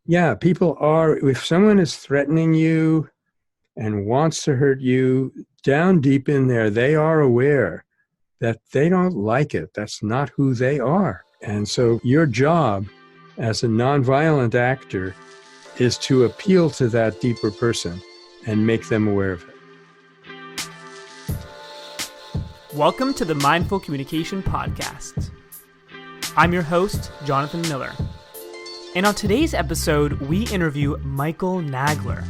Yeah, people are, if someone is threatening you and wants to hurt you, down deep in there, they are aware that they don't like it. That's not who they are. And so your job as a nonviolent actor is to appeal to that deeper person and make them aware of it. Welcome to the Mindful Communication Podcast. I'm your host, Jonathan Miller. And on today's episode, we interview Michael Nagler.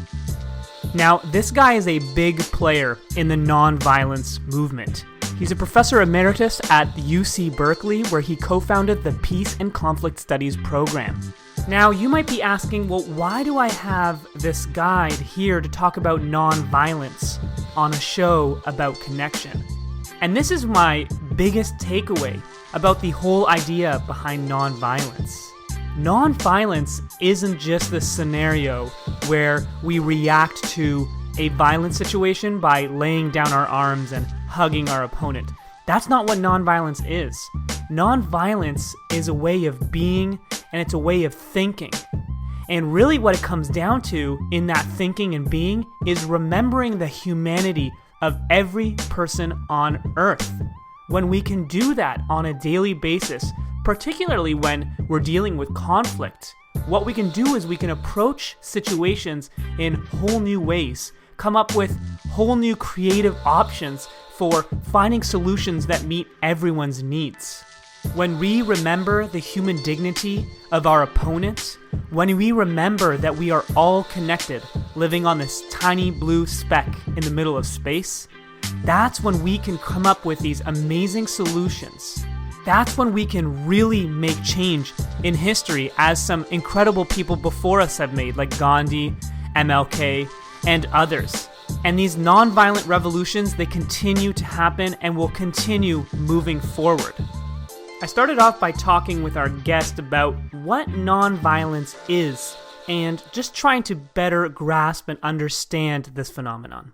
Now, this guy is a big player in the nonviolence movement. He's a professor emeritus at UC Berkeley, where he co-founded the Peace and Conflict Studies program. Now, you might be asking, well, why do I have this guide here to talk about nonviolence on a show about connection? And this is my biggest takeaway about the whole idea behind nonviolence. Nonviolence isn't just the scenario where we react to a violent situation by laying down our arms and hugging our opponent. That's not what nonviolence is. Nonviolence is a way of being, and it's a way of thinking. And really what it comes down to in that thinking and being is remembering the humanity of every person on Earth. When we can do that on a daily basis, particularly when we're dealing with conflict, what we can do is we can approach situations in whole new ways, come up with whole new creative options for finding solutions that meet everyone's needs. When we remember the human dignity of our opponents, when we remember that we are all connected, living on this tiny blue speck in the middle of space, that's when we can come up with these amazing solutions. That's when we can really make change in history, as some incredible people before us have made, like Gandhi, MLK, and others. And these nonviolent revolutions, they continue to happen and will continue moving forward. I started off by talking with our guest about what nonviolence is and just trying to better grasp and understand this phenomenon.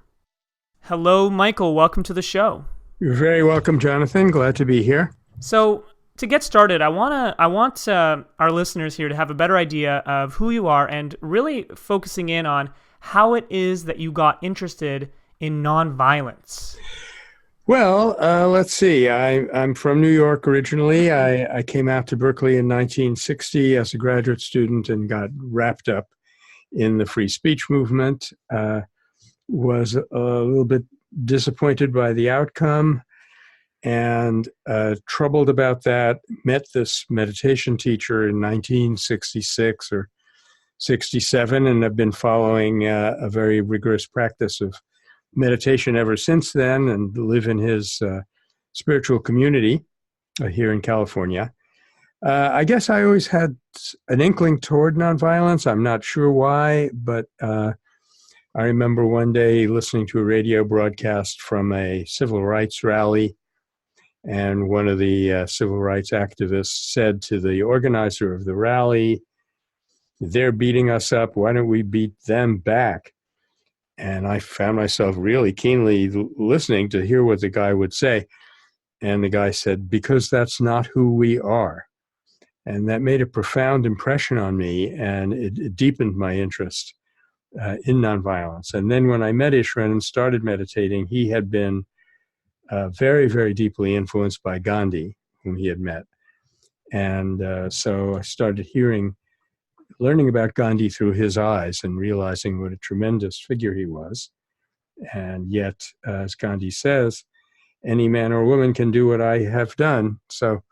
Hello, Michael. Welcome to the show. You're very welcome, Jonathan. Glad to be here. So, to get started, I want our listeners here to have a better idea of who you are and really focusing in on how it is that you got interested in nonviolence. Well, let's see. I'm from New York originally. I came out to Berkeley in 1960 as a graduate student and got wrapped up in the free speech movement. Was a little bit disappointed by the outcome and troubled about that. Met this meditation teacher in 1966 or 67 and have been following a very rigorous practice of meditation ever since then, and live in his spiritual community here in California. I guess I always had an inkling toward nonviolence. I'm not sure why, but I remember one day listening to a radio broadcast from a civil rights rally, and one of the civil rights activists said to the organizer of the rally, "They're beating us up. Why don't we beat them back?" And I found myself really keenly listening to hear what the guy would say. And the guy said, "Because that's not who we are." And that made a profound impression on me, and it deepened my interest in nonviolence. And then when I met Ishran and started meditating, he had been very, very deeply influenced by Gandhi, whom he had met. And so I started learning about Gandhi through his eyes and realizing what a tremendous figure he was. And yet, as Gandhi says, any man or woman can do what I have done. So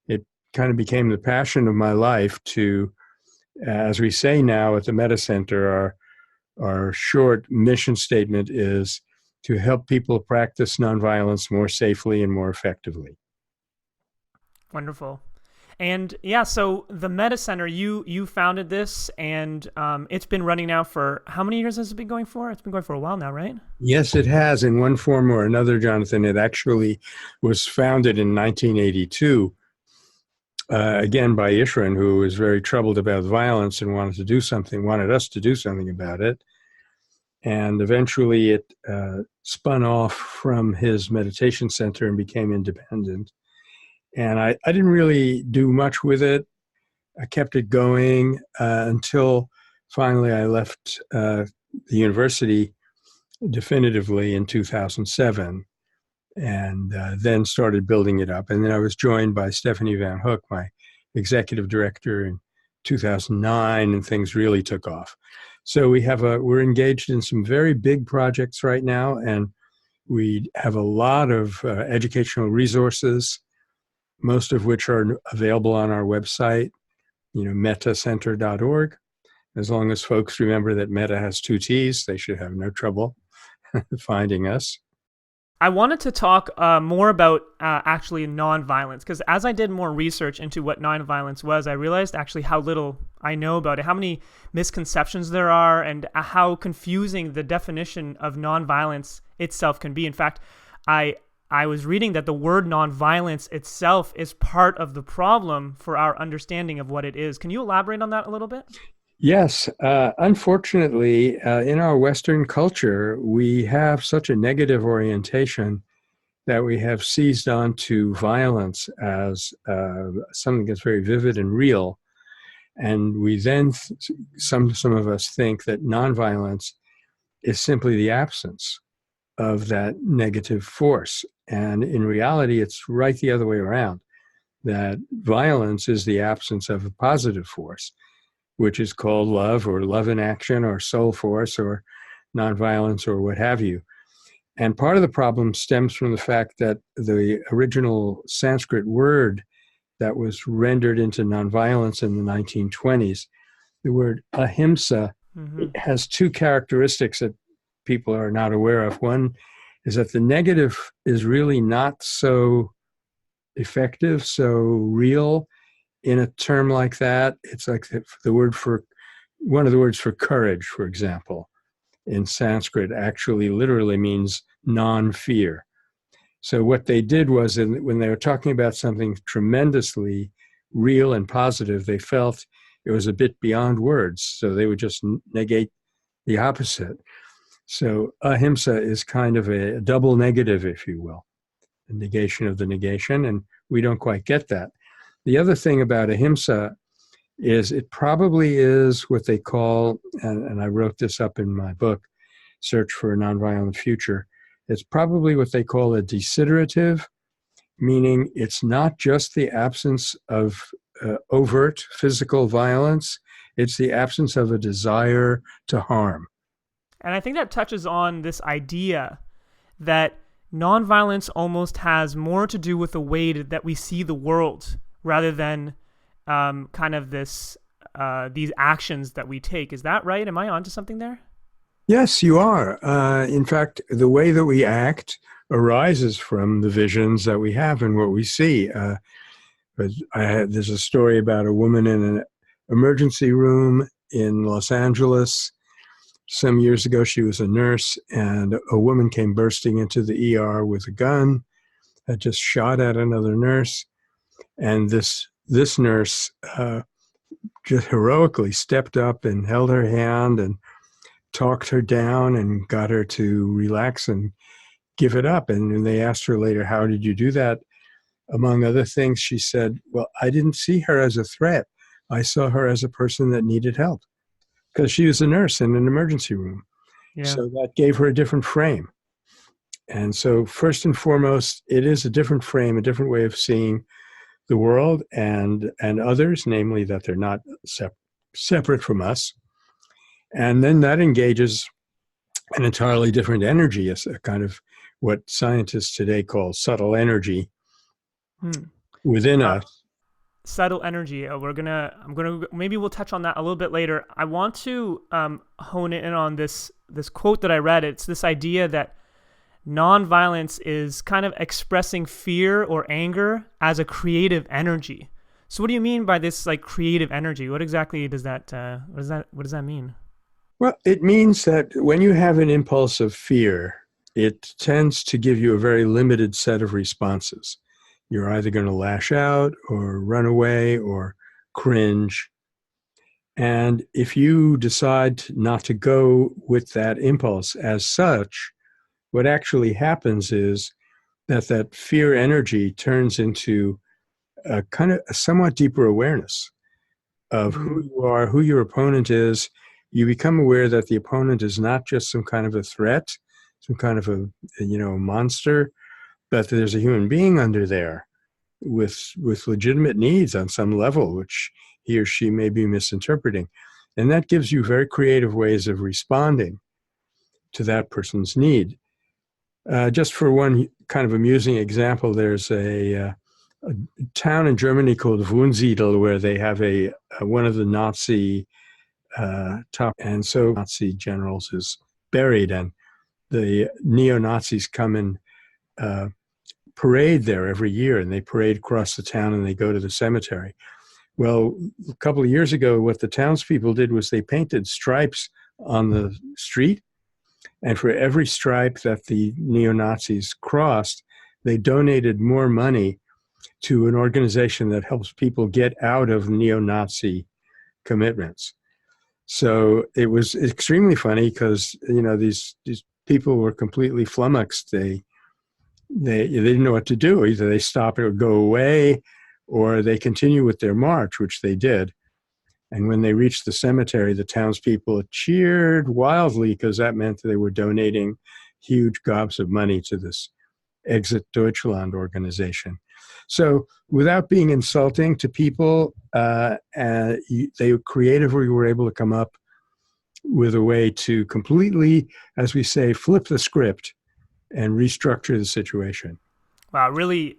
it kind of became the passion of my life to, as we say now at the Metta Center, our short mission statement is to help people practice nonviolence more safely and more effectively. Wonderful. And yeah, so the Metta Center, you founded this, and it's been running now for, how many years has it been going for? It's been going for a while now, right? Yes, it has, in one form or another, Jonathan. It actually was founded in 1982, again by Ishran, who was very troubled about violence and wanted us to do something about it. And eventually it spun off from his meditation center and became independent. And I didn't really do much with it. I kept it going until finally I left the university definitively in 2007, and then started building it up. And then I was joined by Stephanie Van Hook, my executive director, in 2009, and things really took off. So we're engaged in some very big projects right now, and we have a lot of educational resources, most of which are available on our website, mettacenter.org. As long as folks remember that Metta has 2 T's, they should have no trouble finding us. I wanted to talk more about actually nonviolence, because as I did more research into what nonviolence was, I realized actually how little I know about it, how many misconceptions there are, and how confusing the definition of nonviolence itself can be. In fact, I was reading that the word nonviolence itself is part of the problem for our understanding of what it is. Can you elaborate on that a little bit? Yes. Unfortunately, in our Western culture, we have such a negative orientation that we have seized onto violence as something that's very vivid and real. And we then, some of us think that nonviolence is simply the absence of that negative force. And in reality, it's right the other way around, that violence is the absence of a positive force, which is called love, or love in action, or soul force, or nonviolence, or what have you. And part of the problem stems from the fact that the original Sanskrit word that was rendered into nonviolence in the 1920s, the word ahimsa, it has 2 characteristics that people are not aware of. One is that the negative is really not so effective, so real. In a term like that, it's like one of the words for courage, for example, in Sanskrit actually literally means non-fear. So what they did was, when they were talking about something tremendously real and positive, they felt it was a bit beyond words, so they would just negate the opposite. So ahimsa is kind of a double negative, if you will, a negation of the negation, and we don't quite get that. The other thing about ahimsa is it probably is what they call, and I wrote this up in my book, Search for a Nonviolent Future, it's probably what they call a desiderative, meaning it's not just the absence of overt physical violence, it's the absence of a desire to harm. And I think that touches on this idea that nonviolence almost has more to do with the way that we see the world, rather than kind of these actions that we take. Is that right? Am I onto something there? Yes, you are. In fact, the way that we act arises from the visions that we have and what we see. There's a story about a woman in an emergency room in Los Angeles. Some years ago, she was a nurse, and a woman came bursting into the ER with a gun, had just shot at another nurse. And this nurse just heroically stepped up and held her hand and talked her down and got her to relax and give it up. And they asked her later, how did you do that? Among other things, she said, well, I didn't see her as a threat. I saw her as a person that needed help, because she was a nurse in an emergency room. Yeah. So that gave her a different frame. And so first and foremost, it is a different frame, a different way of seeing the world and others, namely that they're not separate from us. And then that engages an entirely different energy, a kind of what scientists today call subtle energy within us. Subtle energy. Maybe we'll touch on that a little bit later. I want to hone in on this quote that I read. It's this idea that nonviolence is kind of expressing fear or anger as a creative energy. So what do you mean by this, like, creative energy? What exactly does that, what does that mean? Well, it means that when you have an impulse of fear, it tends to give you a very limited set of responses. You're either going to lash out or run away or cringe. And if you decide not to go with that impulse as such, what actually happens is that fear energy turns into a kind of a somewhat deeper awareness. of who you are, who your opponent is, you become aware that the opponent is not just some kind of a threat, some kind of a monster, but there's a human being under there with legitimate needs on some level, which he or she may be misinterpreting. And that gives you very creative ways of responding to that person's need. Just for one kind of amusing example, there's a town in Germany called Wunsiedel, where they have one of the Nazi and so Nazi generals is buried, and the neo-Nazis come and parade there every year, and they parade across the town and they go to the cemetery. Well, a couple of years ago, what the townspeople did was they painted stripes on the street, and for every stripe that the neo-Nazis crossed, they donated more money to an organization that helps people get out of neo-Nazi commitments. So it was extremely funny because, these people were completely flummoxed. They didn't know what to do. Either they stop or go away, or they continue with their march, which they did. And when they reached the cemetery, the townspeople cheered wildly because that meant they were donating huge gobs of money to this Exit Deutschland organization. So without being insulting to people, they creatively were able to come up with a way to completely, as we say, flip the script and restructure the situation. Wow, really,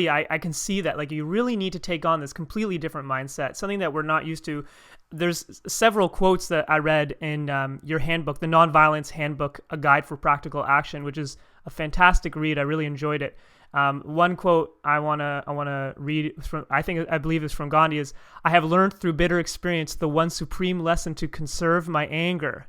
I can see that. Like, you really need to take on this completely different mindset, something that we're not used to. There's several quotes that I read in your handbook, the Nonviolence Handbook, A Guide for Practical Action, which is a fantastic read. I really enjoyed it. One quote I wanna read from, I believe is from Gandhi, is, "I have learned through bitter experience the one supreme lesson to conserve my anger.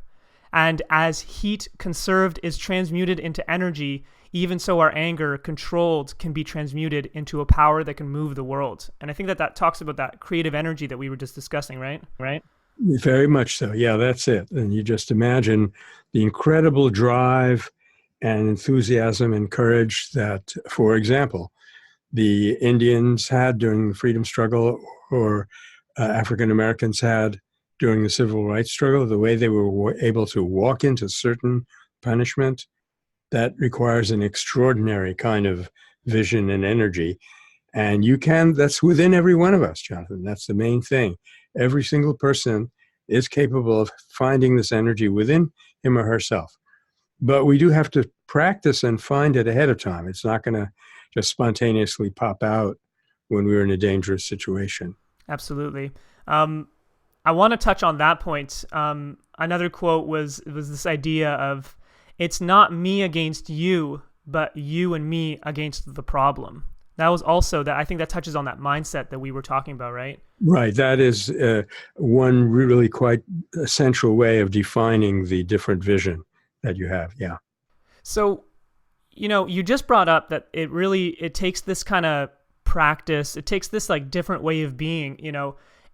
And as heat conserved is transmuted into energy, even so our anger, controlled, can be transmuted into a power that can move the world." And I think that talks about that creative energy that we were just discussing, right? Very much so. Yeah, that's it. And you just imagine the incredible drive and enthusiasm and courage that, for example, the Indians had during the freedom struggle, or African Americans had during the civil rights struggle, the way they were able to walk into certain punishment, that requires an extraordinary kind of vision and energy. And that's within every one of us, Jonathan. That's the main thing. Every single person is capable of finding this energy within him or herself. But we do have to practice and find it ahead of time. It's not going to just spontaneously pop out when we're in a dangerous situation. Absolutely. I want to touch on that point. Another quote was this idea of, "It's not me against you, but you and me against the problem." That was also I think that touches on that mindset that we were talking about, right? Right. That is one really quite essential way of defining the different vision that you have. Yeah. So, you just brought up that it takes this kind of practice. It takes this like different way of being,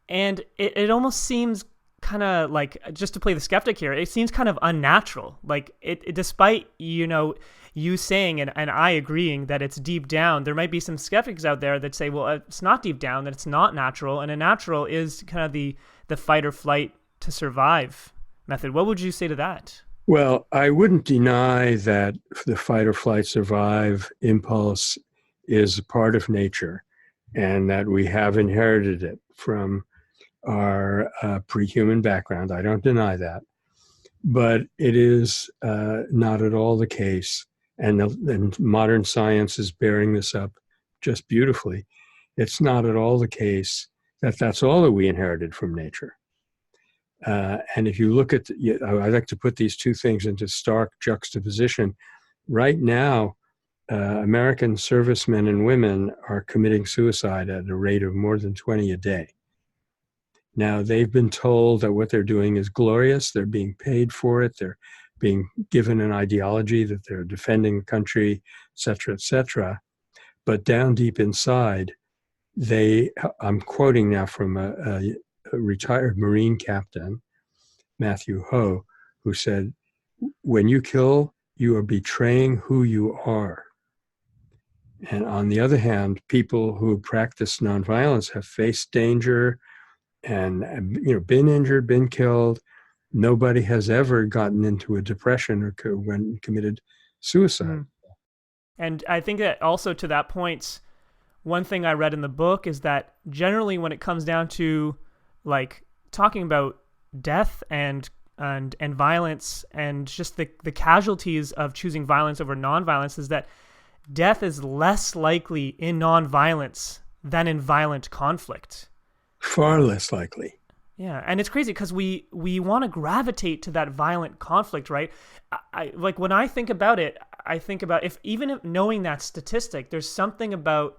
and it almost seems kind of like, just to play the skeptic here, it seems kind of unnatural. Like despite, you saying, and I agreeing that it's deep down, there might be some skeptics out there that say, well, it's not deep down, that it's not natural. And a natural is kind of the fight or flight to survive method. What would you say to that? Well, I wouldn't deny that the fight or flight survive impulse is a part of nature, and that we have inherited it from our pre-human background. I don't deny that. But it is not at all the case, and modern science is bearing this up just beautifully. It's not at all the case that that's all that we inherited from nature. And if you look at, I like to put these two things into stark juxtaposition. Right now, American servicemen and women are committing suicide at a rate of more than 20 a day. Now, they've been told that what they're doing is glorious. They're being paid for it. They're being given an ideology that they're defending the country, et cetera, et cetera. But down deep inside, I'm quoting now from a retired Marine captain, Matthew Ho, who said, "When you kill, you are betraying who you are." And on the other hand, people who practice nonviolence have faced danger, been injured, been killed. Nobody has ever gotten into a depression or committed suicide. Mm. And I think that also to that point, one thing I read in the book is that generally when it comes down to like talking about death and violence and just the casualties of choosing violence over nonviolence, is that death is less likely in nonviolence than in violent conflict. Far less likely. Yeah, and it's crazy because we want to gravitate to that violent conflict, right? I like when I think about it, I think about if knowing that statistic, there's something about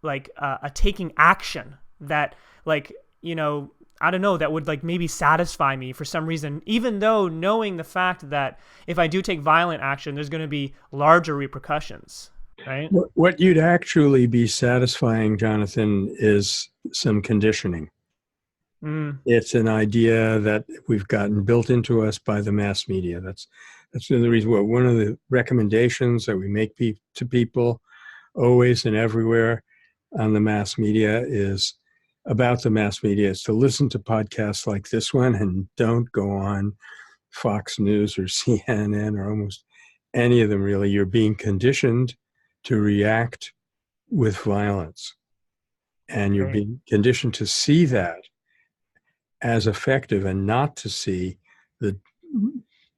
like a taking action that like, I don't know, that would like maybe satisfy me for some reason, even though knowing the fact that if I do take violent action, there's going to be larger repercussions, right? What you'd actually be satisfying, Jonathan, is some conditioning. Mm. It's an idea that we've gotten built into us by the mass media. That's the reason. One of the recommendations that we make to people always and everywhere on the mass media is about the mass media is to listen to podcasts like this one and don't go on Fox News or CNN or almost any of them really. You're being conditioned to react with violence. And you're being conditioned to see that as effective and not to see the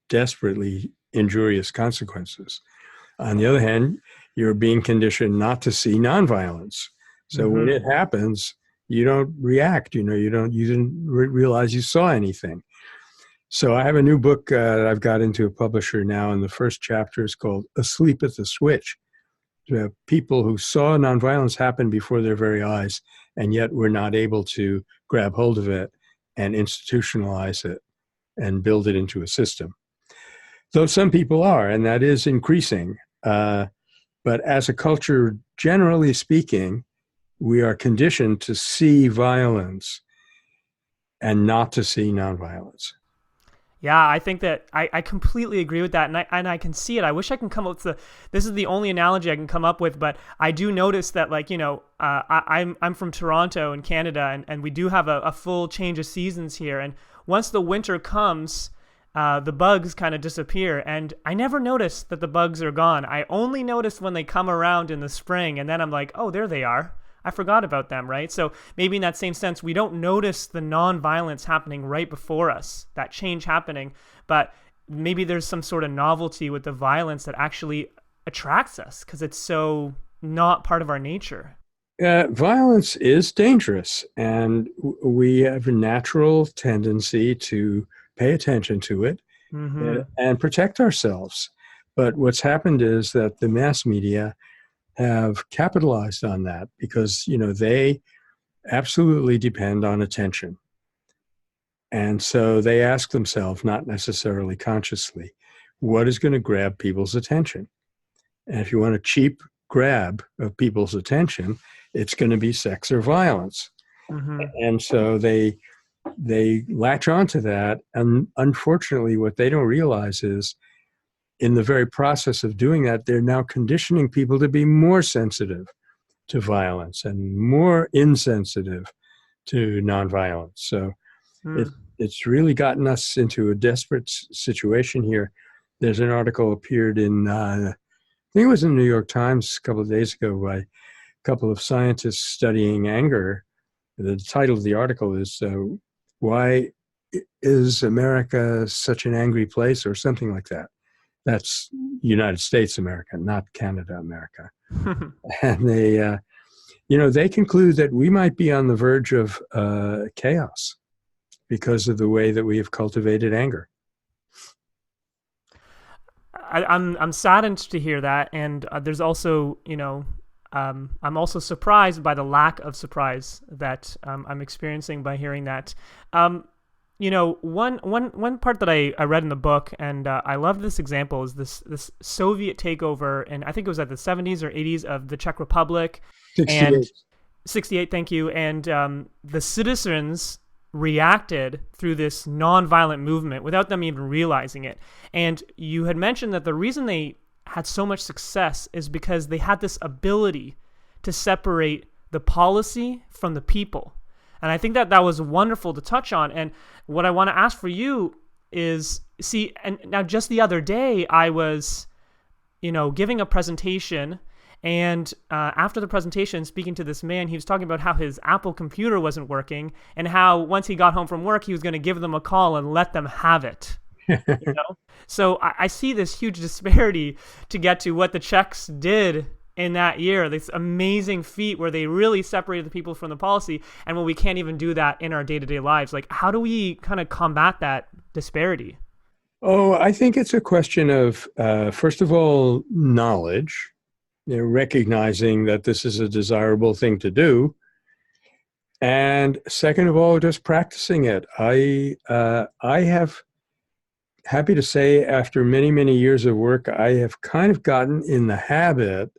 desperately injurious consequences. On the other hand, you're being conditioned not to see nonviolence. So when it happens, you don't react. You didn't realize you saw anything. So I have a new book that I've got into a publisher now, and the first chapter is called "Asleep at the Switch." People who saw nonviolence happen before their very eyes, and yet were not able to grab hold of it and institutionalize it and build it into a system. Though some people are, and that is increasing. But as a culture, generally speaking, we are conditioned to see violence and not to see nonviolence. Yeah, I think that I completely agree with that, and I can see it. I wish I can come up with this is the only analogy I can come up with, but I do notice that, like, I'm from Toronto in Canada, and we do have a full change of seasons here, and once the winter comes, the bugs kind of disappear, and I never notice that the bugs are gone. I only notice when they come around in the spring, and then I'm like, oh, there they are. I forgot about them, right? So maybe in that same sense, we don't notice the non-violence happening right before us, that change happening, but maybe there's some sort of novelty with the violence that actually attracts us because it's so not part of our nature. Violence is dangerous, and we have a natural tendency to pay attention to it and protect ourselves. But what's happened is that the mass media have capitalized on that because, they absolutely depend on attention. And so they ask themselves, not necessarily consciously, what is going to grab people's attention? And if you want a cheap grab of people's attention, it's going to be sex or violence. And so they latch onto that. And unfortunately, what they don't realize is in the very process of doing that, they're now conditioning people to be more sensitive to violence and more insensitive to nonviolence. So it's really gotten us into a desperate situation here. There's an article appeared in, I think it was in the New York Times a couple of days ago by a couple of scientists studying anger. The title of the article is, Why is America Such an Angry Place? Or something like that. That's United States America, not Canada America. And they conclude that we might be on the verge of chaos because of the way that we have cultivated anger. I'm saddened to hear that, and there's also, I'm also surprised by the lack of surprise that I'm experiencing by hearing that. One part that I read in the book, and I loved this example, is this Soviet takeover, and I think it was at the 70s or 80s of the Czech Republic. 68. 68, thank you. And the citizens reacted through this nonviolent movement without them even realizing it. And you had mentioned that the reason they had so much success is because they had this ability to separate the policy from the people. And I think that that was wonderful to touch on. And what I want to ask for you is, see, and now just the other day I was, giving a presentation, and after the presentation, speaking to this man, he was talking about how his Apple computer wasn't working, and how once he got home from work, he was going to give them a call and let them have it. So I see this huge disparity to get to what the Czechs did in that year, this amazing feat where they really separated the people from the policy, and when we can't even do that in our day-to-day lives. Like, how do we kind of combat that disparity? Oh, I think it's a question of, first of all, knowledge, recognizing that this is a desirable thing to do. And second of all, just practicing it. I have, happy to say, after many, many years of work, I have kind of gotten in the habit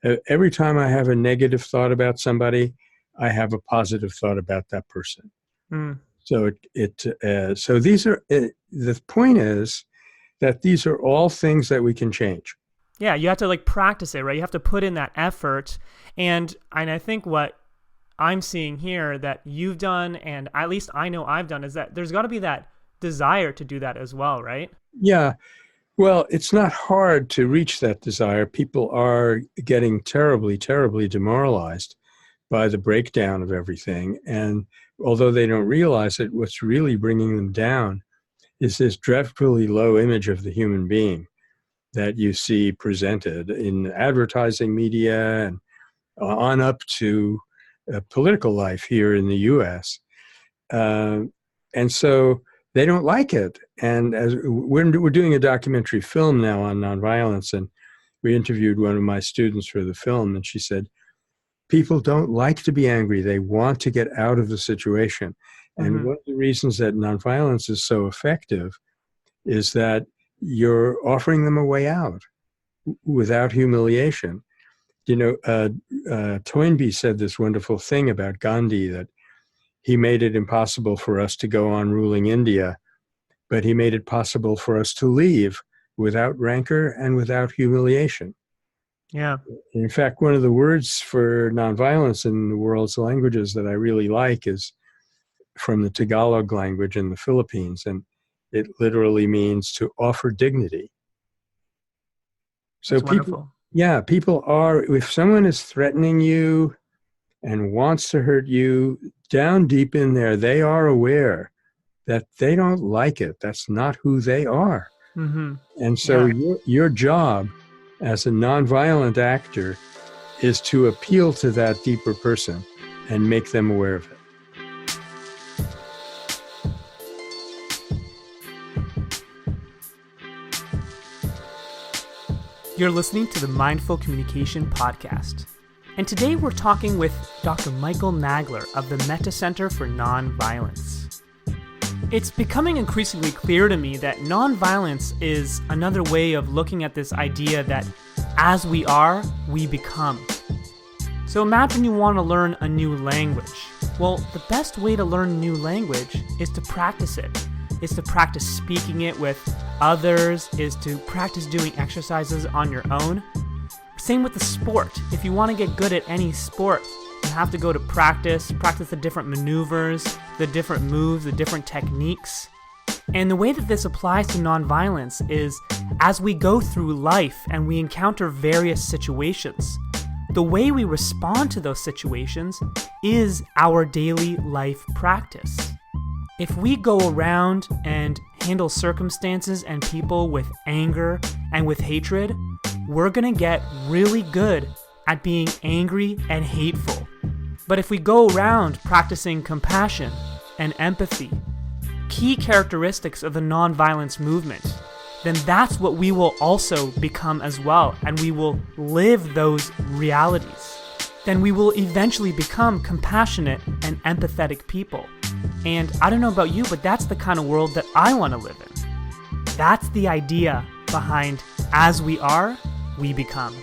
of every time I have a negative thought about somebody, I have a positive thought about that person. Mm. So so these are, the point is that these are all things that we can change. Yeah, you have to like practice it, right? You have to put in that effort. And I think what I'm seeing here that you've done, and at least I know I've done, is that there's got to be that desire to do that as well, right? Yeah. Well, it's not hard to reach that desire. People are getting terribly, terribly demoralized by the breakdown of everything. And although they don't realize it, what's really bringing them down is this dreadfully low image of the human being that you see presented in advertising media and on up to political life here in the U.S. And so they don't like it. And as we're doing a documentary film now on nonviolence, and we interviewed one of my students for the film, and she said, people don't like to be angry. They want to get out of the situation. And one of the reasons that nonviolence is so effective is that you're offering them a way out without humiliation. Toynbee said this wonderful thing about Gandhi, that he made it impossible for us to go on ruling India, but he made it possible for us to leave without rancor and without humiliation. Yeah. In fact, one of the words for nonviolence in the world's languages that I really like is from the Tagalog language in the Philippines, and it literally means to offer dignity. So people are, if someone is threatening you and wants to hurt you, down deep in there, they are aware that they don't like it. That's not who they are. Mm-hmm. And so your job as a nonviolent actor is to appeal to that deeper person and make them aware of it. You're listening to the Mindful Communication Podcast. And today we're talking with Dr. Michael Nagler of the Metta Center for Nonviolence. It's becoming increasingly clear to me that nonviolence is another way of looking at this idea that as we are, we become. So imagine you want to learn a new language. Well, the best way to learn a new language is to practice it. Is to practice speaking it with others, is to practice doing exercises on your own. Same with the sport. If you want to get good at any sport, you have to go to practice the different maneuvers, the different moves, the different techniques. And the way that this applies to nonviolence is as we go through life and we encounter various situations, the way we respond to those situations is our daily life practice. If we go around and handle circumstances and people with anger and with hatred, we're going to get really good at being angry and hateful. But if we go around practicing compassion and empathy, key characteristics of the nonviolence movement, then that's what we will also become as well, and we will live those realities. Then we will eventually become compassionate and empathetic people. And I don't know about you, but that's the kind of world that I want to live in. That's the idea behind as we are, we become.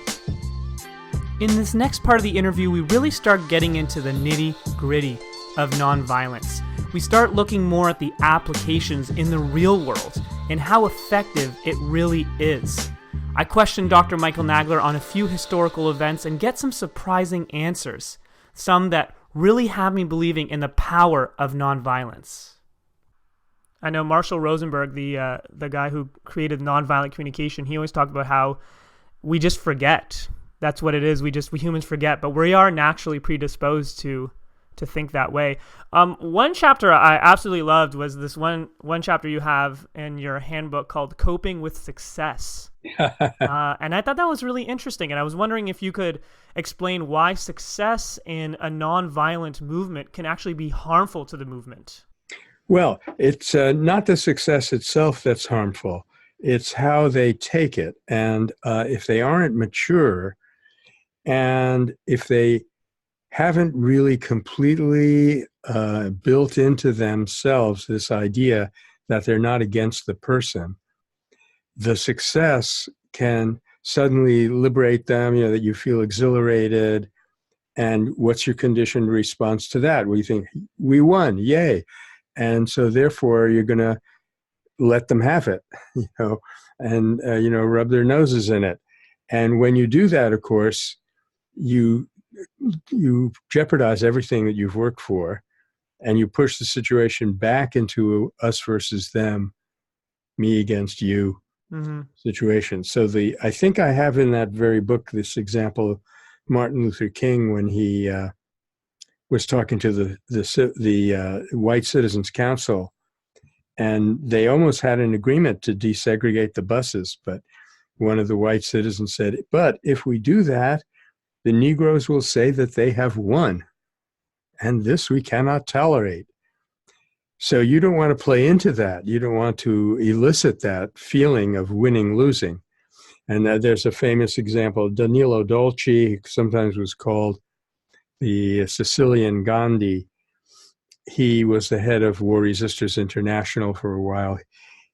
In this next part of the interview, we really start getting into the nitty-gritty of nonviolence. We start looking more at the applications in the real world and how effective it really is. I questioned Dr. Michael Nagler on a few historical events and get some surprising answers, some that really have me believing in the power of nonviolence. I know Marshall Rosenberg, the guy who created nonviolent communication, he always talked about how we just forget. That's what it is. We humans forget, but we are naturally predisposed to think that way. One chapter I absolutely loved was this one chapter you have in your handbook called "Coping with Success," and I thought that was really interesting. And I was wondering if you could explain why success in a nonviolent movement can actually be harmful to the movement. Well, it's not the success itself that's harmful. It's how they take it. And if they aren't mature, and if they haven't really completely built into themselves this idea that they're not against the person, the success can suddenly liberate them, that you feel exhilarated. And what's your conditioned response to that? Well, you think, we won, yay. And so therefore you're going to let them have it, and, rub their noses in it. And when you do that, of course, you jeopardize everything that you've worked for, and you push the situation back into us versus them, me against you situation. So I think I have in that very book this example of Martin Luther King when he was talking to the White Citizens Council, and they almost had an agreement to desegregate the buses, but one of the white citizens said, "But if we do that, the Negroes will say that they have won, and this we cannot tolerate." So you don't want to play into that. You don't want to elicit that feeling of winning, losing. And there's a famous example, Danilo Dolci, sometimes was called the Sicilian Gandhi. He was the head of War Resisters International for a while.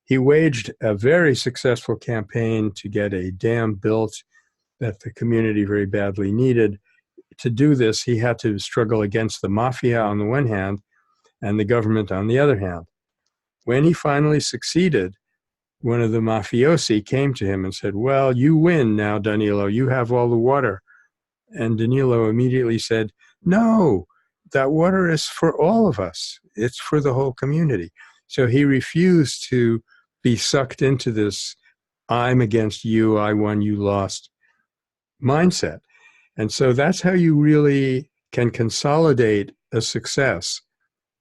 He waged a very successful campaign to get a dam built that the community very badly needed. To do this, he had to struggle against the mafia on the one hand and the government on the other hand. When he finally succeeded, one of the mafiosi came to him and said, "Well, you win now, Danilo. You have all the water." And Danilo immediately said, "No, that water is for all of us. It's for the whole community." So he refused to be sucked into this "I'm against you, I won, you lost" mindset. And so that's how you really can consolidate a success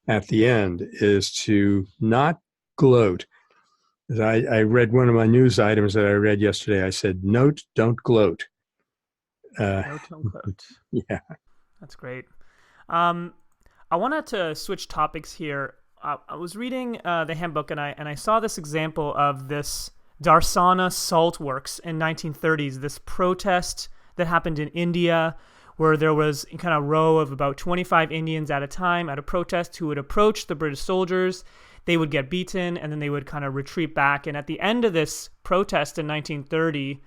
at the end, is to not gloat. I read one of my news items that I read yesterday. I said, "Note, don't gloat." Note, don't gloat. Yeah. That's great. I wanted to switch topics here. I was reading the handbook, and I saw this example of this Darsana Salt Works in 1930s, this protest that happened in India, where there was a kind of row of about 25 Indians at a time at a protest who would approach the British soldiers. They would get beaten, and then they would kind of retreat back. And at the end of this protest in 1930,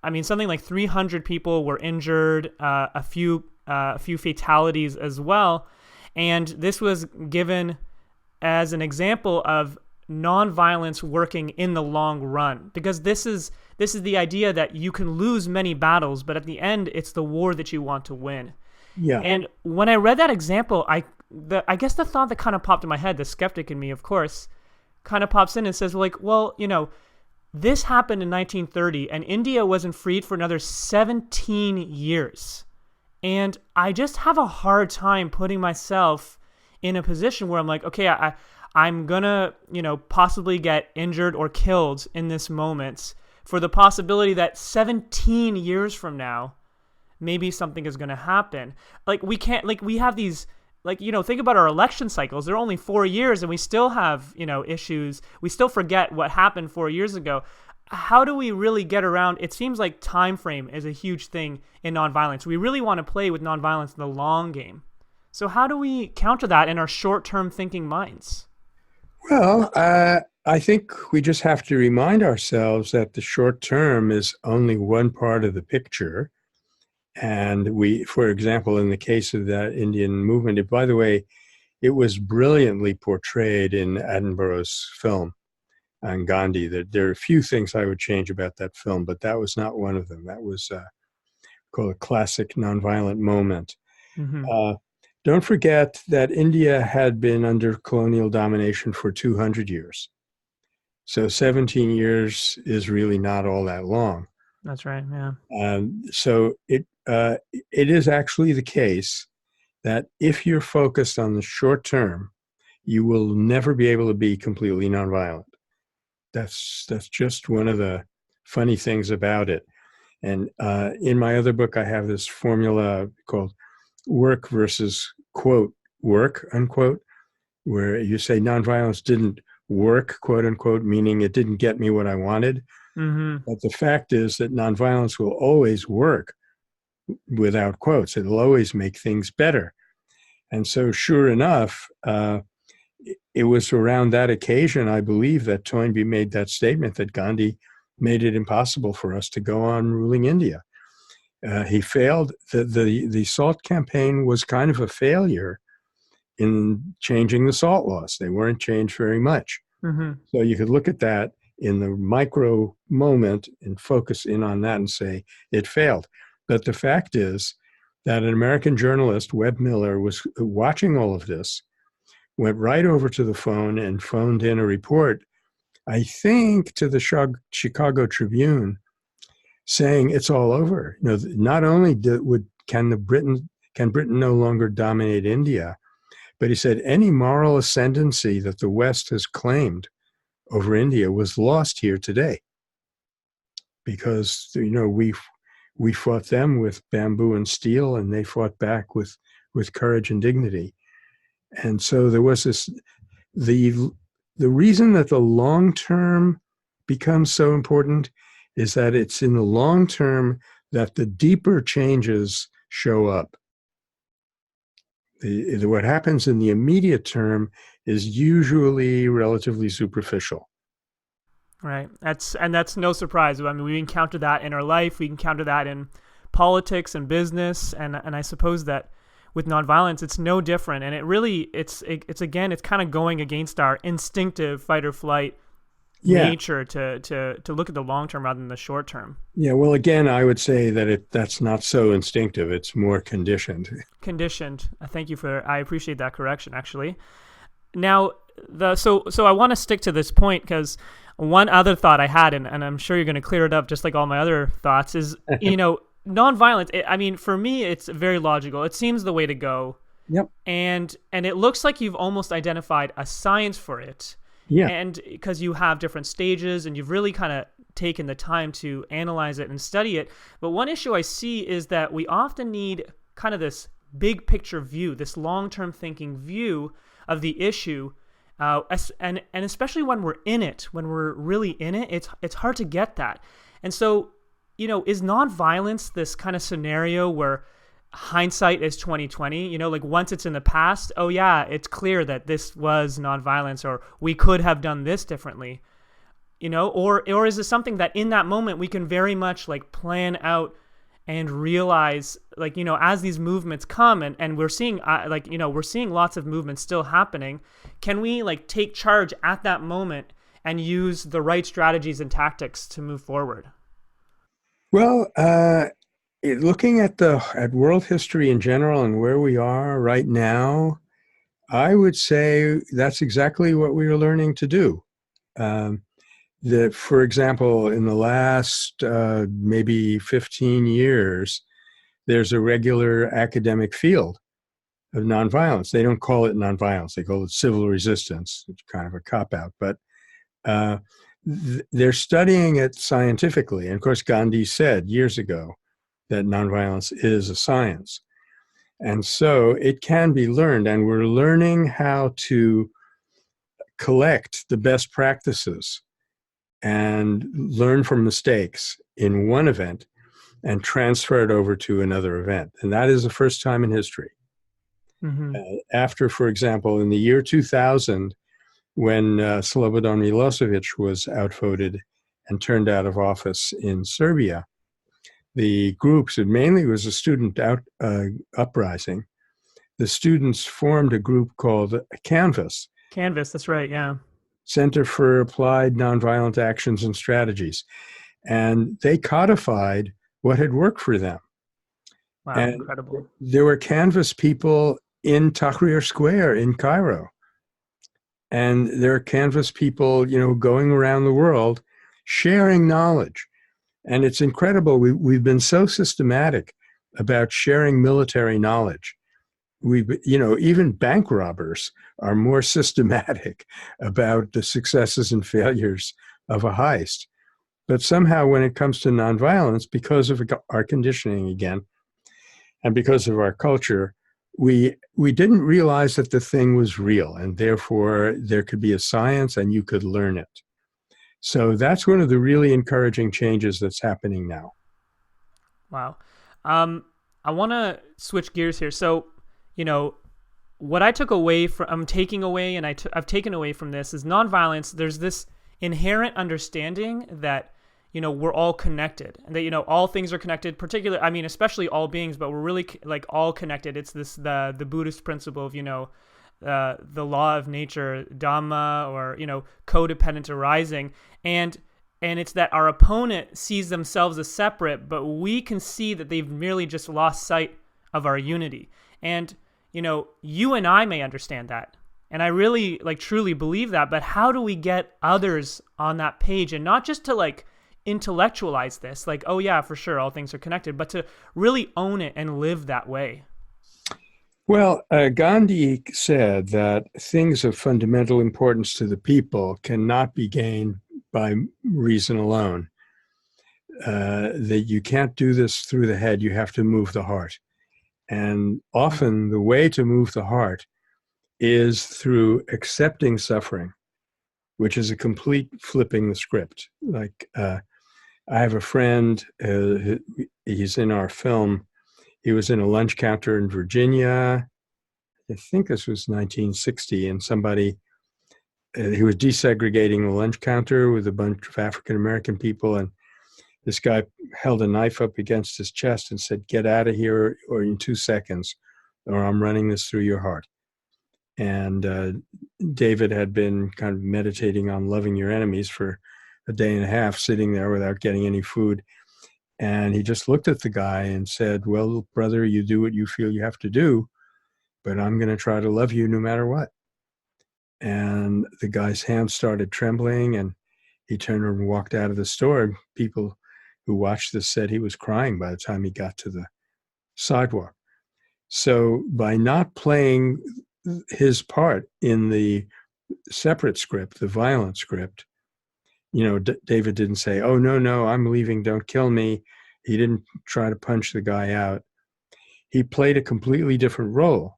I mean, something like 300 people were injured, a few fatalities as well. And this was given as an example of nonviolence working in the long run, because this is the idea that you can lose many battles, but at the end, it's the war that you want to win. Yeah. And when I read that example, I guess the thought that kind of popped in my head, the skeptic in me, of course, kind of pops in and says, like, well, this happened in 1930, and India wasn't freed for another 17 years. And I just have a hard time putting myself in a position where I'm like, okay, I'm gonna, possibly get injured or killed in this moment for the possibility that 17 years from now, maybe something is gonna happen. Like, we can't, like, we have these, like, think about our election cycles. They're only 4 years, and we still have, issues. We still forget what happened 4 years ago. How do we really get around? It seems like time frame is a huge thing in nonviolence. We really want to play with nonviolence in the long game. So how do we counter that in our short-term thinking minds? Well, I think we just have to remind ourselves that the short term is only one part of the picture. And for example, in the case of that Indian movement, by the way, it was brilliantly portrayed in Attenborough's film on Gandhi. There are a few things I would change about that film, but that was not one of them. That was called a classic nonviolent moment. Mm-hmm. don't forget that India had been under colonial domination for 200 years. So 17 years is really not all that long. That's right. Yeah. So it is actually the case that if you're focused on the short term, you will never be able to be completely nonviolent. That's just one of the funny things about it. And in my other book, I have this formula called work versus quote work unquote, where you say nonviolence didn't work, quote unquote, meaning it didn't get me what I wanted. Mm-hmm. But the fact is that nonviolence will always work without quotes. It'll always make things better. And so, sure enough, it was around that occasion, I believe, that Toynbee made that statement that Gandhi made it impossible for us to go on ruling India. He failed. The SALT campaign was kind of a failure in changing the SALT laws. They weren't changed very much. Mm-hmm. So you could look at that in the micro moment and focus in on that and say it failed. But the fact is that an American journalist, Webb Miller, was watching all of this, went right over to the phone and phoned in a report, I think, to the Chicago Tribune, saying it's all over. You know, not only can Britain no longer dominate India, but he said any moral ascendancy that the West has claimed over India was lost here today, because we fought them with bamboo and steel, and they fought back with courage and dignity. And so there was the reason that the long term becomes so important is that it's in the long term that the deeper changes show up. What happens in the immediate term is usually relatively superficial. Right. That's no surprise. I mean, we encounter that in our life. We encounter that in politics and business, and I suppose that with nonviolence, it's no different. And it's kind of going against our instinctive fight or flight nature to look at the long term rather than the short term. Yeah. Well, again, I would say that that's not so instinctive. It's more conditioned. Conditioned. I appreciate that correction, actually. Now, so I want to stick to this point because one other thought I had, and I'm sure you're going to clear it up just like all my other thoughts, is, nonviolence, for me, it's very logical. It seems the way to go. Yep. And it looks like you've almost identified a science for it. Yeah. And because you have different stages and you've really kind of taken the time to analyze it and study it. But one issue I see is that we often need kind of this big picture view, this long-term thinking view of the issue. And especially when we're in it, when we're really in it, it's hard to get that. And so, is nonviolence this kind of scenario where hindsight is 2020? Like once it's in the past, oh yeah, it's clear that this was nonviolence, or we could have done this differently. Or is it something that in that moment we can very much like plan out and realize, like, as these movements come and we're seeing, we're seeing lots of movements still happening. Can we like take charge at that moment and use the right strategies and tactics to move forward? Well, looking at world history in general and where we are right now, I would say that's exactly what we are learning to do. For example, in the last maybe 15 years, there's a regular academic field of nonviolence. They don't call it nonviolence. They call it civil resistance. It's kind of a cop-out. But they're studying it scientifically. And of course, Gandhi said years ago that nonviolence is a science. And so it can be learned. And we're learning how to collect the best practices and learn from mistakes in one event and transfer it over to another event. And that is the first time in history. Mm-hmm. After, for example, in the year 2000, when Slobodan Milosevic was outvoted and turned out of office in Serbia, the groups, it mainly was a student uprising, the students formed a group called Canvas. Canvas, that's right, yeah. Center for Applied Nonviolent Actions and Strategies. And they codified what had worked for them. Wow, and incredible. There were Canvas people in Tahrir Square in Cairo. And there are Canvas people, going around the world sharing knowledge. And it's incredible. We've been so systematic about sharing military knowledge. Even bank robbers are more systematic about the successes and failures of a heist. But somehow when it comes to nonviolence, because of our conditioning again, and because of our culture, we didn't realize that the thing was real, and therefore there could be a science and you could learn it. So that's one of the really encouraging changes that's happening now. Wow. I want to switch gears here. So, what I took away from, I've taken away from this is nonviolence. There's this inherent understanding that, we're all connected, and that, all things are connected, especially all beings, but we're really all connected. It's the Buddhist principle of, the law of nature, Dhamma, or, codependent arising. And it's that our opponent sees themselves as separate, but we can see that they've merely just lost sight of our unity. And, you and I may understand that. And I really truly believe that, but how do we get others on that page, and not just to intellectualize this, oh yeah, for sure, all things are connected, but to really own it and live that way? Well, Gandhi said that things of fundamental importance to the people cannot be gained by reason alone. That you can't do this through the head, you have to move the heart. And often the way to move the heart is through accepting suffering, which is a complete flipping the script. I have a friend, he's in our film. He was in a lunch counter in Virginia. I think this was 1960, and somebody, he was desegregating the lunch counter with a bunch of African-American people, and this guy held a knife up against his chest and said, "Get out of here or in 2 seconds, or I'm running this through your heart." And David had been kind of meditating on loving your enemies for a day and a half, sitting there without getting any food. And he just looked at the guy and said, "Well, brother, you do what you feel you have to do, but I'm going to try to love you no matter what." And the guy's hands started trembling, and he turned and walked out of the store. And people who watched this said he was crying by the time he got to the sidewalk. So by not playing his part in the separate script, the violent script, David didn't say, "Oh, no, I'm leaving, don't kill me." He didn't try to punch the guy out. He played a completely different role,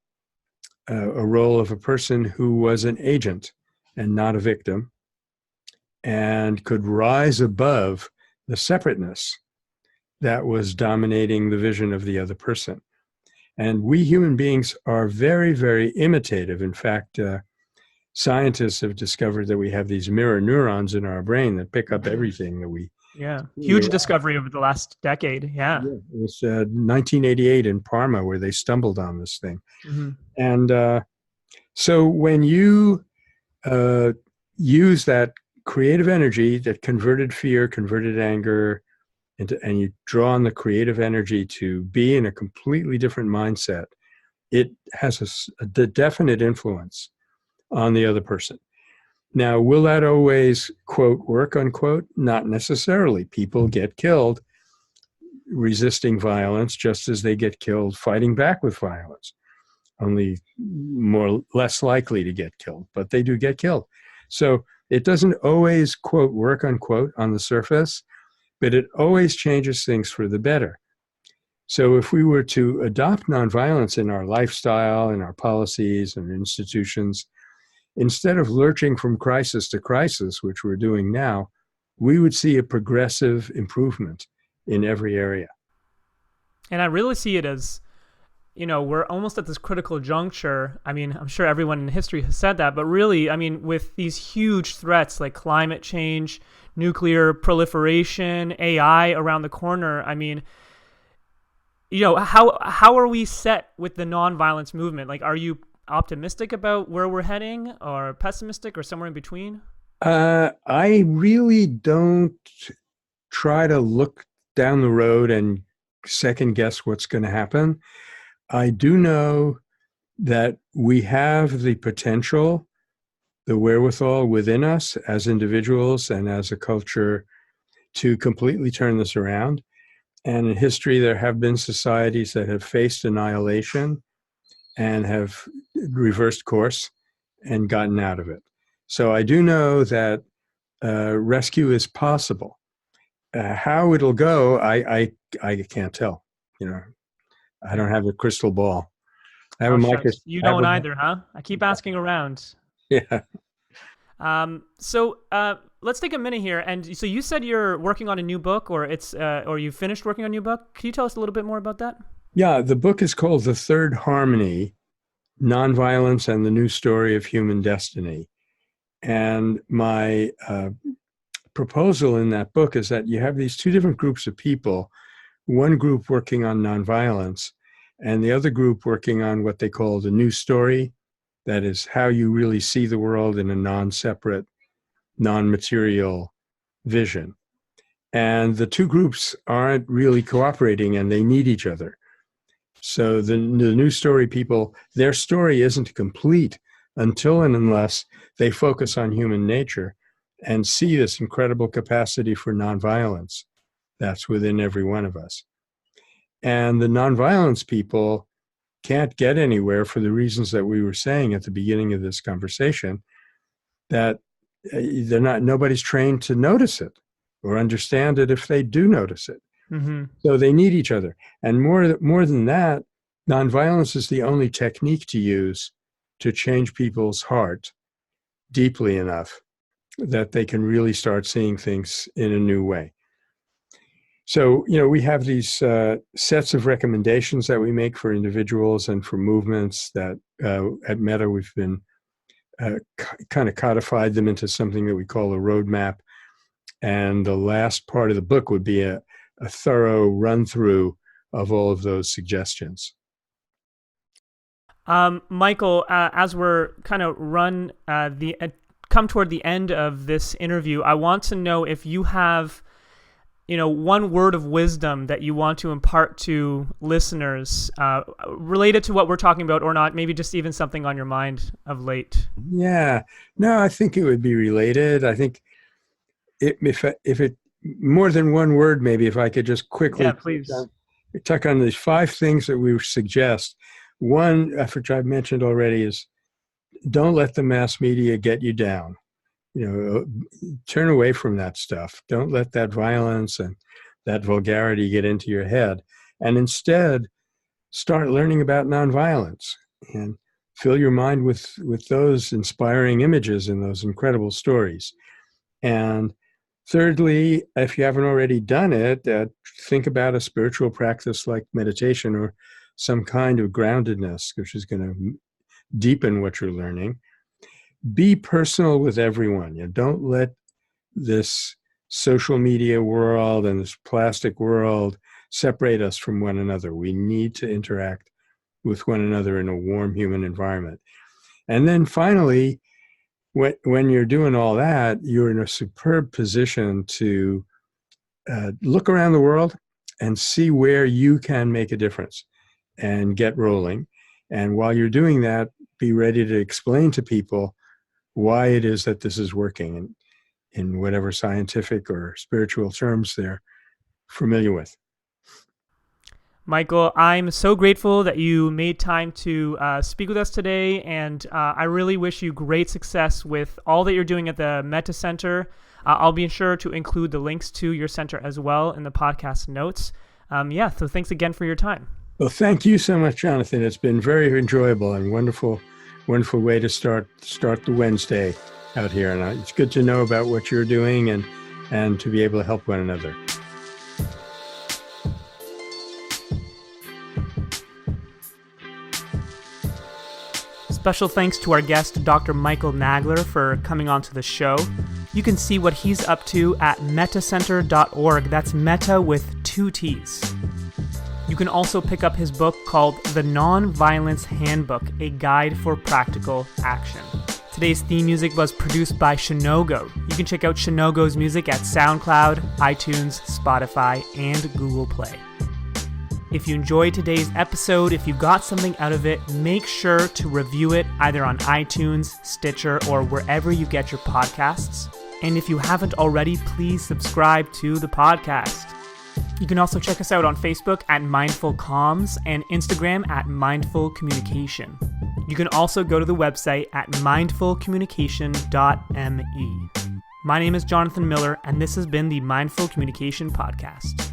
a role of a person who was an agent and not a victim, and could rise above the separateness that was dominating the vision of the other person. And we human beings are very, very imitative. In fact, scientists have discovered that we have these mirror neurons in our brain that pick up everything that we... Yeah, huge discovery over the last decade. Yeah. It was 1988 in Parma where they stumbled on this thing. Mm-hmm. And so when you use that creative energy that converted fear, converted anger, and you draw on the creative energy to be in a completely different mindset, it has a definite influence on the other person. Now, will that always, quote, work, unquote? Not necessarily. People get killed resisting violence just as they get killed fighting back with violence. Only less likely to get killed, but they do get killed. So it doesn't always, quote, work, unquote, on the surface, but it always changes things for the better. So if we were to adopt nonviolence in our lifestyle, in our policies and institutions, instead of lurching from crisis to crisis, which we're doing now, we would see a progressive improvement in every area. And I really see it as, we're almost at this critical juncture. I mean, I'm sure everyone in history has said that, but really, with these huge threats like climate change, nuclear proliferation, AI around the corner, how are we set with the nonviolence movement? Are you optimistic about where we're heading, or pessimistic, or somewhere in between? I really don't try to look down the road and second guess what's going to happen. I do know that we have the potential, the wherewithal within us as individuals and as a culture to completely turn this around. And in history, there have been societies that have faced annihilation and have reversed course and gotten out of it. So I do know that rescue is possible. How it'll go, I can't tell. I don't have a crystal ball. I have a microscope. You don't either, huh? I keep asking around. Yeah. So let's take a minute here. And so you said you're working on a new book, or you finished working on a new book. Can you tell us a little bit more about that? Yeah, the book is called The Third Harmony: Nonviolence and the New Story of Human Destiny. And my proposal in that book is that you have these two different groups of people, one group working on nonviolence and the other group working on what they call the new story. That is how you really see the world in a non-separate, non-material vision. And the two groups aren't really cooperating and they need each other. So the new story people, their story isn't complete until and unless they focus on human nature and see this incredible capacity for nonviolence that's within every one of us. And the nonviolence people can't get anywhere for the reasons that we were saying at the beginning of this conversation, that nobody's trained to notice it or understand it if they do notice it. Mm-hmm. So they need each other. And more than that, nonviolence is the only technique to use to change people's heart deeply enough that they can really start seeing things in a new way. So, we have these sets of recommendations that we make for individuals and for movements that at Metta we've been kind of codified them into something that we call a roadmap. And the last part of the book would be a thorough run-through of all of those suggestions. Michael, as we're kind of come toward the end of this interview, I want to know if you have one word of wisdom that you want to impart to listeners related to what we're talking about or not, maybe just even something on your mind of late. Yeah, no, I think it would be related. I think if it more than one word, maybe if I could just quickly touch on these 5 things that we suggest. One, which I've mentioned already, is don't let the mass media get you down. Turn away from that stuff. Don't let that violence and that vulgarity get into your head. And instead, start learning about nonviolence and fill your mind with those inspiring images and those incredible stories. And thirdly, if you haven't already done it, think about a spiritual practice like meditation or some kind of groundedness, which is going to deepen what you're learning. Be personal with everyone. Don't let this social media world and this plastic world separate us from one another. We need to interact with one another in a warm human environment. And then finally, when you're doing all that, you're in a superb position to look around the world and see where you can make a difference and get rolling. And while you're doing that, be ready to explain to people why it is that this is working in whatever scientific or spiritual terms they're familiar with. Michael, I'm so grateful that you made time to speak with us today, and I really wish you great success with all that you're doing at the Metta Center. I'll be sure to include the links to your center as well in the podcast notes. So thanks again for your time. Well, thank you so much, Jonathan. It's been very enjoyable and wonderful way to start the Wednesday out here. And it's good to know about what you're doing and to be able to help one another. Special thanks to our guest, Dr. Michael Nagler, for coming onto the show. You can see what he's up to at mettacenter.org. That's Metta with 2 T's. You can also pick up his book called The Nonviolence Handbook, a guide for practical action. Today's theme music was produced by Shinogo. You can check out Shinogo's music at SoundCloud, iTunes, Spotify, and Google Play. If you enjoyed today's episode, if you got something out of it, make sure to review it either on iTunes, Stitcher, or wherever you get your podcasts. And if you haven't already, please subscribe to the podcast. You can also check us out on Facebook at Mindful Comms and Instagram at Mindful Communication. You can also go to the website at mindfulcommunication.me. My name is Jonathan Miller, and this has been the Mindful Communication Podcast.